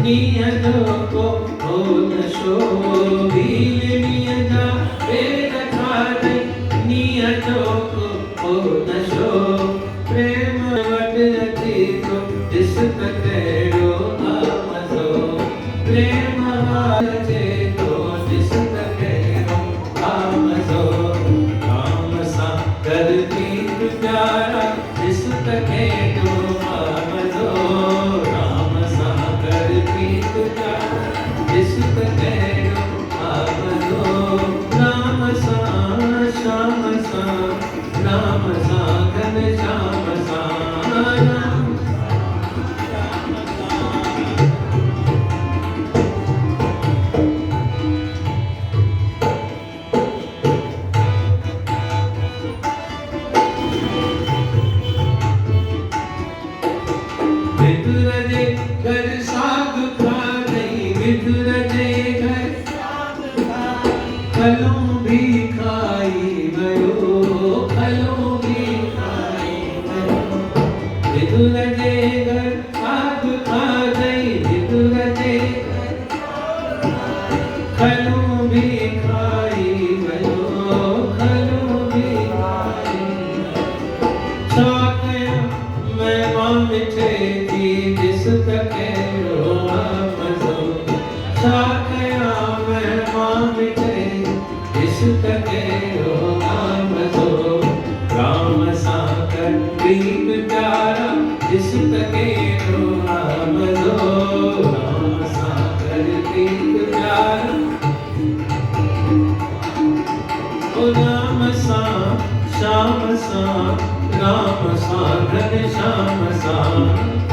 नियतों को हो नशो भील नियता वेद खाने नियतों को हो नशो प्रेम वट अतीतो जिस कटेरो आमसो प्रेम वाचे तो जिस कटेरो आमसो राम सा करती प्यारा जिस कटेरो आमसो राम सा करती प्यारा जिस कटेरो आमसो राम सा श्याम सा राम सा घन श्याम सा राम विदुरजे घर साग खा गई विदुरजे घर फलों भी खाई गयो फलों भी खाई गयो विदुरजे घर साग खा गई विदुरजे घर फलों भी खाई गयो फलों भी खाई छाकया मैं मां मिठे जिस तकेरो आमसो छाकया मैं मां मिठे जिस तकेरो आमसो राम सा कर प्रीत प्यारा जिस तकेरो आमसो राम सा कर प्रीत प्यारा ओ राम सा श्याम सा राम सा घन श्याम सा